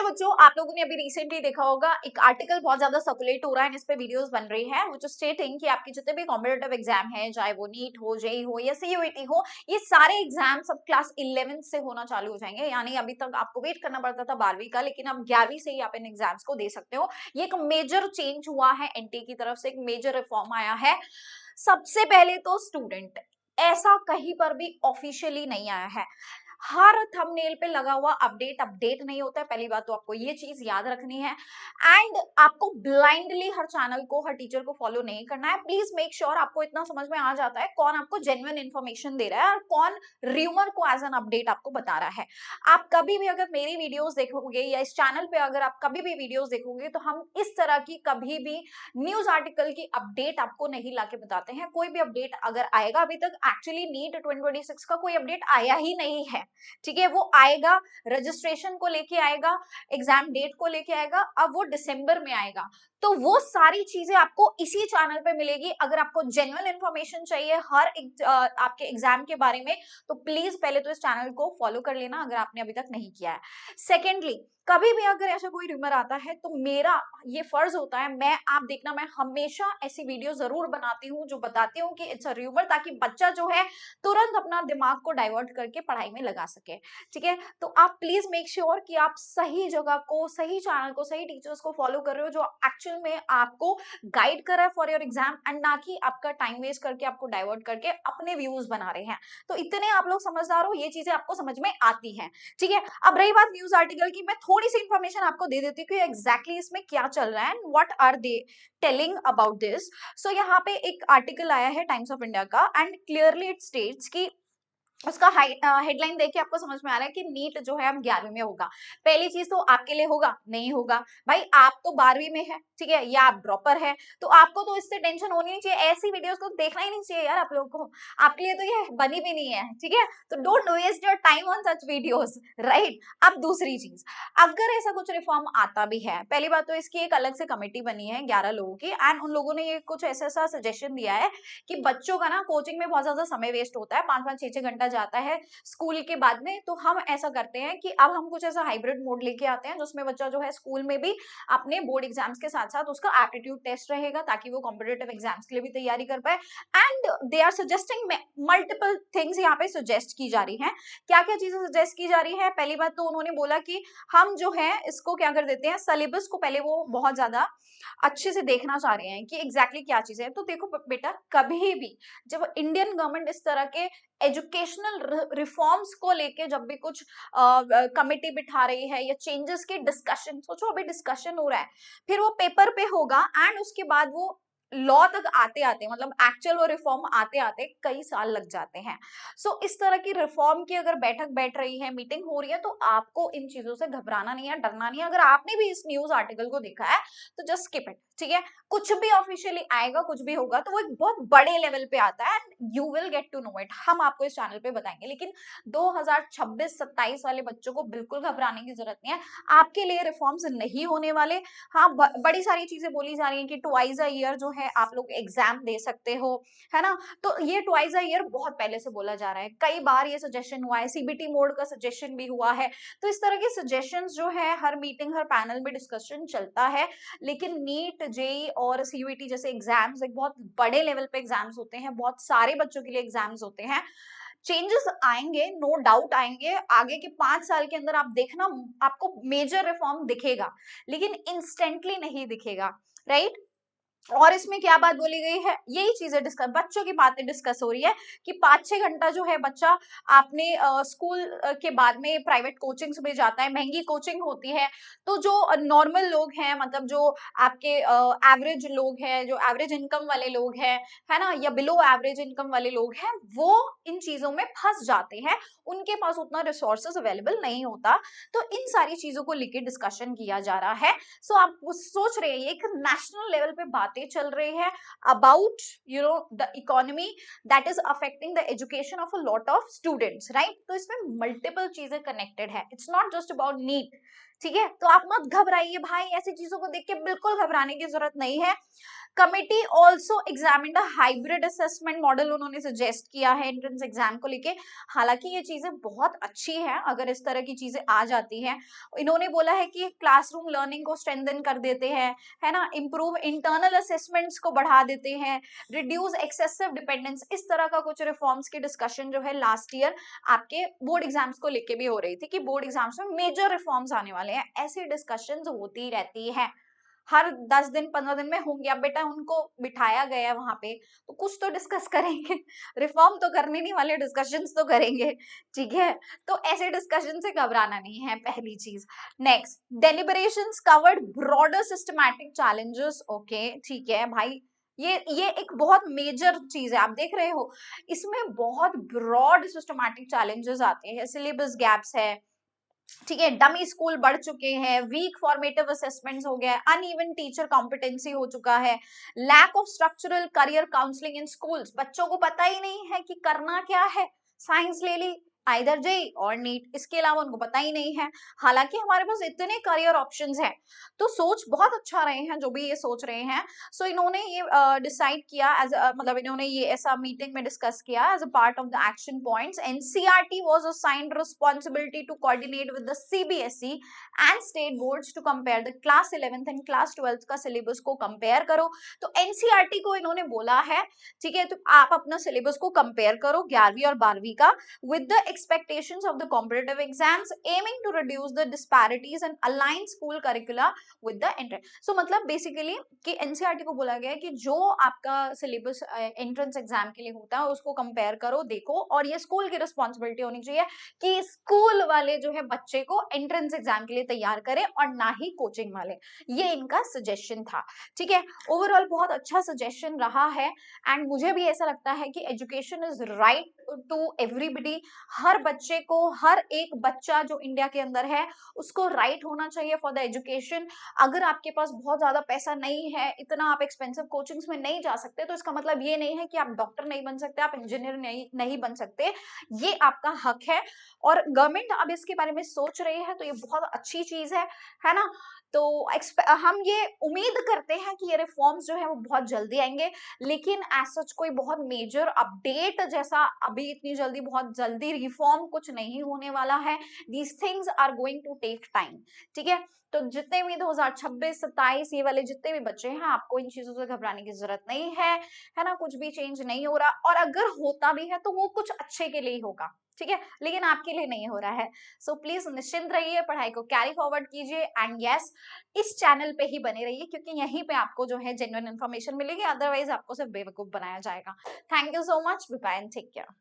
Hello बच्चों, आप लोगों ने अभी रिसेंटली देखा होगा एक आर्टिकल बहुत ज्यादा सर्कुलेट हो रहा है, इस पे वीडियोस बन रही है व्हिच इज स्टेटिंग कि आपके जितने भी कॉम्पिटिटिव एग्जाम है, चाहे वो नीट हो, जेई हो या सीयूईटी हो, ये सारे एग्जाम सब क्लास 11 से होना चालू हो जाएंगे। यानी अभी तक आपको वेट करना पड़ता था 12वीं का, लेकिन अब 11वीं से ही आप इन एग्जाम्स को दे सकते हो। ये एक मेजर चेंज हुआ है, एनटीए की तरफ से एक मेजर रिफॉर्म आया है। सबसे पहले तो स्टूडेंट, ऐसा कहीं पर भी ऑफिशियली नहीं आया है। हर थंबनेल पे लगा हुआ अपडेट अपडेट नहीं होता है। पहली बात तो आपको ये चीज याद रखनी है। एंड आपको ब्लाइंडली हर चैनल को, हर टीचर को फॉलो नहीं करना है। प्लीज मेक श्योर आपको इतना समझ में आ जाता है कौन आपको जेन्युइन इन्फॉर्मेशन दे रहा है और कौन र्यूमर को एज एन अपडेट आपको बता रहा है। आप कभी भी अगर मेरी वीडियोस देखोगे या इस चैनल पे अगर आप कभी भी वीडियोस देखोगे, तो हम इस तरह की कभी भी न्यूज आर्टिकल की अपडेट आपको नहीं लाके बताते हैं। कोई भी अपडेट अगर आएगा, अभी तक एक्चुअली नीट 2026 का कोई अपडेट आया ही नहीं है, ठीक है। वो आएगा, रजिस्ट्रेशन को लेके आएगा, एग्जाम डेट को लेके आएगा, अब वो दिसंबर में आएगा। तो वो सारी चीजें आपको इसी चैनल पे मिलेगी। अगर आपको जेन्युइन इंफॉर्मेशन चाहिए आपके एग्जाम के बारे में, तो प्लीज पहले तो इस चैनल को फॉलो कर लेना अगर आपने अभी तक नहीं किया है। सेकेंडली, कभी भी अगर ऐसा कोई रूमर आता है, तो मेरा ये फर्ज होता है, आप देखना, मैं हमेशा ऐसी वीडियो जरूर बनाती हूँ जो बताती हूँ कि इट्स अ रूमर, ताकि बच्चा जो है तुरंत अपना दिमाग को डाइवर्ट करके पढ़ाई में लगा सके, ठीक है। तो आप प्लीज मेक श्योर कि आप सही जगह को, सही चैनल को, सही टीचर्स को फॉलो कर रहे हो जो एक्चुअल में आपको गाइड कर रहा है फॉर योर एग्जाम, एंड ना कि आपका टाइम वेस्ट करके, आपको डाइवर्ट करके अपने व्यूज बना रहे हैं। तो इतने आप लोग समझदार हो, ये चीजें आपको समझ में आती हैं, ठीक है। अब रही बात न्यूज आर्टिकल की, मैं थोड़ी सी इंफॉर्मेशन आपको दे देती हूँ कि एग्जैक्टली इसमें क्या चल रहा है and what are they telling about this. So यहाँ पे एक आर्टिकल आया है टाइम्स ऑफ इंडिया का, एंड क्लियरली इट स्टेट्स कि उसका हेडलाइन देख के आपको समझ में आ रहा है कि नीट जो है अब 11वीं में होगा। पहली चीज तो आपके लिए होगा नहीं होगा, भाई आप तो 12वीं में है, ठीक है, या आप ड्रॉपर है, तो आपको तो इससे टेंशन होनी नहीं चाहिए। ऐसी वीडियोस को देखना ही नहीं चाहिए यार आप लोगों को, आपके लिए तो ये बनी भी नहीं है, ठीक है। तो don't waste your time on such videos, right. अब दूसरी चीज, अगर ऐसा कुछ रिफॉर्म आता भी है, पहली बात तो इसकी एक अलग से कमेटी बनी है 11 लोगों की, एंड उन लोगों ने ये कुछ ऐसा सजेशन दिया है कि बच्चों का ना कोचिंग में बहुत ज्यादा समय वेस्ट होता है, 5-5 6-6 घंटा जाता है स्कूल के बाद में। तो हम ऐसा करते हैं कि अब हम कुछ ऐसा हाइब्रिड मोड लेके आते हैं जिसमें बच्चा जो है स्कूल में भी अपने बोर्ड एग्जाम्स के साथ साथ उसका एप्टीट्यूड टेस्ट रहेगा, ताकि वो कॉम्पिटेटिव एग्जाम्स के लिए भी तैयारी कर पाए। And they are suggesting multiple things, यहाँ पे सजेस्ट की जा रही है। क्या क्या चीजें सजेस्ट की जा रही है? पहली बात तो उन्होंने बोला कि हम जो है इसको क्या कर देते हैं, सिलेबस को पहले वो बहुत ज्यादा अच्छे से देखना चाह रहे हैं कि एग्जैक्टली क्या चीजें हैं। तो देखो बेटा, कभी भी जब इंडियन गवर्नमेंट इस तरह के एजुकेशनल रिफॉर्म्स को लेके जब भी कुछ कमिटी बिठा रही है या चेंजेस की डिस्कशन, सोचो अभी डिस्कशन हो रहा है, फिर वो पेपर पे होगा, एंड उसके बाद वो लॉ तक आते आते, मतलब एक्चुअल वो रिफॉर्म आते आते कई साल लग जाते हैं। सो इस तरह की रिफॉर्म की अगर बैठक बैठ रही है, मीटिंग हो रही है, तो आपको इन चीजों से घबराना नहीं है, डरना नहीं है। अगर आपने भी इस न्यूज आर्टिकल को देखा है, तो जस्ट स्किप इट, ठीक है। कुछ भी ऑफिशियली आएगा, कुछ भी होगा, तो वो एक बहुत बड़े लेवल पे आता है, and you will get to know it, हम आपको इस चैनल पे बताएंगे। लेकिन 2026-27 वाले बच्चों को बिल्कुल घबराने की जरूरत नहीं है, आपके लिए रिफॉर्म्स नहीं होने वाले। हाँ, बड़ी सारी चीजें बोली जा रही हैं कि ट्वाइस अ ईयर जो है आप लोग एग्जाम दे सकते हो, है ना। तो ये ट्वाइस अ ईयर बहुत पहले से बोला जा रहा है, कई बार ये सजेशन हुआ है, सीबीटी मोड का सजेशन भी हुआ है। तो इस तरह के सजेशंस जो है हर मीटिंग, हर पैनल में डिस्कशन चलता है। लेकिन नीट, जेई और सीयूईटी जैसे एग्जाम्स एक बहुत बड़े लेवल पे एग्जाम्स होते हैं, बहुत सारे बच्चों के लिए एग्जाम्स होते हैं। चेंजेस आएंगे, नो डाउट आएंगे, आगे के 5 साल के अंदर आप देखना, आपको मेजर रिफॉर्म दिखेगा, लेकिन इंस्टेंटली नहीं दिखेगा, राइट। और इसमें क्या बात बोली गई है, यही चीजें डिस्कस, बच्चों की बातें डिस्कस हो रही है कि 5-6 घंटा जो है बच्चा आपने स्कूल के बाद में प्राइवेट कोचिंग्स में जाता है, महंगी कोचिंग होती है। तो जो नॉर्मल लोग हैं, मतलब जो आपके एवरेज लोग हैं, जो एवरेज इनकम वाले लोग हैं, है ना, या बिलो एवरेज इनकम वाले लोग हैं, वो इन चीजों में फंस जाते हैं, उनके पास उतना रिसोर्सेज अवेलेबल नहीं होता। तो इन सारी चीजों को लेकर डिस्कशन किया जा रहा है। सो आप सोच रहे हैं एक नेशनल लेवल पे बातें चल रही है about the economy that is affecting the education of a lot of students, right. तो इसमें मल्टीपल चीजें कनेक्टेड है, it's not just about NEET, ठीक है, तो आप मत घबराइए भाई, ऐसी चीजों को देख के बिल्कुल घबराने की जरूरत नहीं है। Committee also examined a hybrid assessment model उन्होंने सजेस्ट किया है एंट्रेंस एग्जाम को लेके। हालांकि ये चीजें बहुत अच्छी है अगर इस तरह की चीजें आ जाती हैं। इन्होंने बोला है कि क्लासरूम लर्निंग को स्ट्रेंथन कर देते हैं, है ना, इम्प्रूव इंटरनल असेसमेंट्स को बढ़ा देते हैं, रिड्यूस एक्सेसिव डिपेंडेंस, इस तरह का कुछ रिफॉर्म्स की डिस्कशन जो है लास्ट ईयर आपके बोर्ड एग्जाम्स को लेके भी हो रही थी कि बोर्ड एग्जाम्स में मेजर रिफॉर्म्स आने वाले हैं। ऐसी डिस्कशंस होती रहती है, हर 10 दिन 15 दिन में होंगे। अब बेटा उनको बिठाया गया है वहां पे, तो कुछ तो डिस्कस करेंगे रिफॉर्म तो करने नहीं वाले, डिस्कशंस तो करेंगे, ठीक है। तो ऐसे डिस्कशन से घबराना नहीं है, पहली चीज। Next, deliberations covered broader systematic challenges. Okay, ठीक है भाई, ये एक बहुत मेजर चीज है, आप देख रहे हो इसमें बहुत ब्रॉड सिस्टमैटिक चैलेंजेस आते हैं, सिलेबस गैप्स है, ठीक है, डमी स्कूल बढ़ चुके हैं, वीक फॉर्मेटिव असेसमेंट्स हो गया, अनइवन टीचर कॉम्पिटेंसी हो चुका है, lack of structural career counselling in schools, बच्चों को पता ही नहीं है कि करना क्या है। साइंस ले ली, आइदर जेई और नीट, इसके अलावा उनको पता ही नहीं है। हालांकि हमारे पास इतने करियर ऑप्शंस हैं, तो सोच बहुत अच्छा रहे हैं जो भी ये सोच रहे हैं। सो इन्होंने ये डिसाइड किया एज मतलब इन्होंने ये ऐसा मीटिंग में डिस्कस किया as a part of the action points. NCERT was assigned responsibility to coordinate with the CBSE and state boards to compare the class 11th and class 12th का syllabus को compare करो। तो NCERT को इन्होंने बोला है, ठीक है, तो आप अपना सिलेबस को कंपेयर करो 11वीं और 12वीं का with the expectations of the competitive exams, aiming to reduce the disparities and align school curricula with the entrance। so मतलब बेसिकली कि एनसीईआरटी को बोला गया है कि जो आपका सिलेबस एंट्रेंस एग्जाम के लिए होता है उसको कंपेयर करो, देखो, और ये स्कूल की रिस्पॉन्सिबिलिटी होनी चाहिए कि स्कूल वाले जो है बच्चे को एंट्रेंस एग्जाम के लिए तैयार करें और ना ही कोचिंग वाले। ये इनका सजेशन था, ठीक है। ओवरऑल बहुत अच्छा सजेशन रहा है, एंड मुझे भी ऐसा लगता है कि education is right to everybody. हर बच्चे को, हर एक बच्चा जो इंडिया के अंदर है उसको राइट होना चाहिए फॉर द एजुकेशन। अगर आपके पास बहुत ज्यादा पैसा नहीं है, इतना आप एक्सपेंसिव कोचिंग्स में नहीं जा सकते, तो इसका मतलब ये नहीं है कि आप डॉक्टर नहीं बन सकते, आप इंजीनियर नहीं बन सकते। ये आपका हक है, और गवर्नमेंट अब इसके बारे में सोच रही है, तो ये बहुत अच्छी चीज है ना। तो हम ये उम्मीद करते हैं कि ये रिफॉर्म्स जो है वो बहुत जल्दी आएंगे, लेकिन एज सच कोई बहुत मेजर अपडेट जैसा अभी इतनी जल्दी, बहुत जल्दी रिफॉर्म कुछ नहीं होने वाला है। These things are going to take time, ठीक है। तो जितने भी 2026-27 ये वाले जितने भी बच्चे हैं, आपको इन चीजों से घबराने की जरूरत नहीं है ना। कुछ भी चेंज नहीं हो रहा, और अगर होता भी है तो वो कुछ अच्छे के लिए ही होगा, ठीक है, लेकिन आपके लिए नहीं हो रहा है। सो प्लीज निश्चिंत रहिए, पढ़ाई को कैरी फॉरवर्ड कीजिए, एंड यस, इस चैनल पे ही बने रहिए, क्योंकि यहीं पे आपको जो है जेन्युइन इन्फॉर्मेशन मिलेगी, अदरवाइज आपको सिर्फ बेवकूफ बनाया जाएगा। Thank you so much, bye bye and take care.